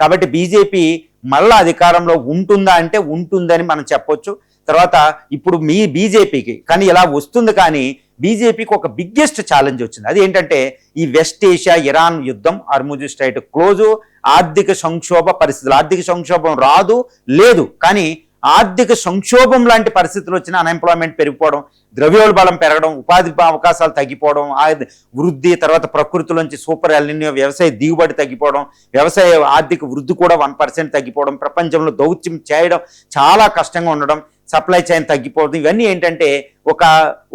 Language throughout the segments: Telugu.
కాబట్టి బీజేపీ మళ్ళా అధికారంలో ఉంటుందా అంటే ఉంటుందని మనం చెప్పొచ్చు. తర్వాత ఇప్పుడు మీ బీజేపీకి కానీ ఇలా వస్తుంది, కానీ బీజేపీకి ఒక బిగ్గెస్ట్ ఛాలెంజ్ వచ్చింది. అది ఏంటంటే ఈ వెస్ట్ ఏషియా ఇరాన్ యుద్ధం, హర్ముజ్ స్ట్రైట్ క్లోజు, ఆర్థిక సంక్షోభ పరిస్థితులు. ఆర్థిక సంక్షోభం రాదు లేదు, కానీ ఆర్థిక సంక్షోభం లాంటి పరిస్థితులు వచ్చిన అన్ఎంప్లాయ్మెంట్ పెరిగిపోవడం, ద్రవ్యోల్బణం పెరగడం, ఉపాధి అవకాశాలు తగ్గిపోవడం, వృద్ధి, తర్వాత ప్రకృతిలోంచి సూపర్ ఎల్నినో, వ్యవసాయ దిగుబడి తగ్గిపోవడం, వ్యవసాయ ఆర్థిక వృద్ధి కూడా 1% తగ్గిపోవడం, ప్రపంచంలో దౌత్యం చేయడం చాలా కష్టంగా ఉండడం, సప్లై చైన్ తగ్గిపోవడం, ఇవన్నీ ఏంటంటే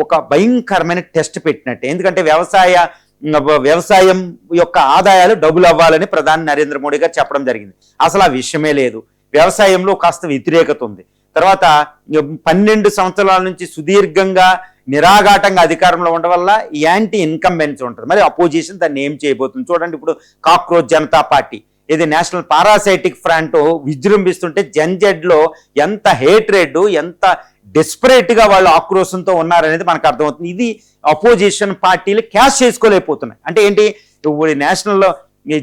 ఒక భయంకరమైన టెస్ట్ పెట్టినట్టే. ఎందుకంటే వ్యవసాయం యొక్క ఆదాయాలు డబుల్ అవ్వాలని ప్రధాని నరేంద్ర మోడీ గారు చెప్పడం జరిగింది. అసలు ఆ విషయమే లేదు. వ్యవసాయంలో కాస్త వ్యతిరేకత ఉంది. తర్వాత 12 సంవత్సరాల నుంచి సుదీర్ఘంగా నిరాఘాటంగా అధికారంలో ఉండడం వల్ల యాంటీ ఇన్కంబెన్స్ ఉంటుంది. మరి అపోజిషన్ దాన్ని ఏం చేయబోతుంది చూడండి. ఇప్పుడు కాక్రోచ్ జనతా పార్టీ, ఇది నేషనల్ పారాసైటిక్ ఫ్రంట్ విజృంభిస్తుంటే జన్జెడ్లో ఎంత హేట్రేడ్, ఎంత డెస్పరేట్గా వాళ్ళు ఆక్రోశంతో ఉన్నారనేది మనకు అర్థమవుతుంది. ఇది అపోజిషన్ పార్టీలు క్యాష్ చేసుకోలేకపోతున్నాయి. అంటే ఏంటి, నేషనల్లో ఈ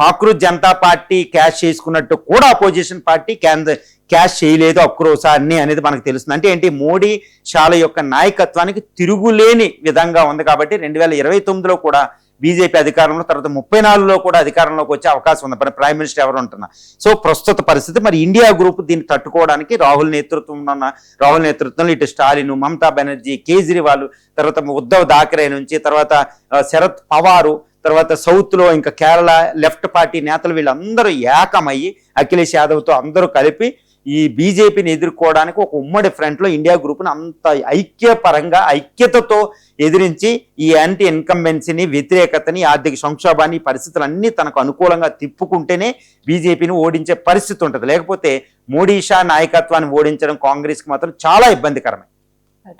కాక్రోచ్ జనతా పార్టీ క్యాష్ చేసుకున్నట్టు కూడా అపోజిషన్ పార్టీ క్యాష్ చేయలేదు ఆక్రోశాన్ని అనేది మనకు తెలుస్తుంది. అంటే ఏంటి, మోడీ షాల యొక్క నాయకత్వానికి తిరుగులేని విధంగా ఉంది. కాబట్టి 2029లో కూడా బీజేపీ అధికారంలో, తర్వాత 34లో కూడా అధికారంలోకి వచ్చే అవకాశం ఉంది. మరి ప్రైమ్ మినిస్టర్ ఎవరు ఉంటున్నా. సో ప్రస్తుత పరిస్థితి మరి ఇండియా గ్రూప్ దీన్ని తట్టుకోవడానికి రాహుల్ నేతృత్వంలో ఇటు స్టాలిన్, మమతా బెనర్జీ, కేజ్రీవాల్, తర్వాత ఉద్ధవ్ థాకరే నుంచి, తర్వాత శరద్ పవారు, తర్వాత సౌత్లో ఇంకా కేరళ లెఫ్ట్ పార్టీ నేతలు వీళ్ళందరూ ఏకమయ్యి అఖిలేష్ యాదవ్తో అందరూ కలిపి ఈ బీజేపీని ఎదుర్కోవడానికి ఒక ఉమ్మడి ఫ్రంట్లో ఇండియా గ్రూప్ను అంత ఐక్యతతో ఎదిరించి ఈ యాంటీ ఇన్కంబెన్సీని, వ్యతిరేకతని, ఆర్థిక సంక్షోభాన్ని, పరిస్థితులన్నీ తనకు అనుకూలంగా తిప్పుకుంటేనే బీజేపీని ఓడించే పరిస్థితి ఉంటుంది. లేకపోతే మోడీ షా నాయకత్వాన్ని ఓడించడం కాంగ్రెస్కి మాత్రం చాలా ఇబ్బందికరమే.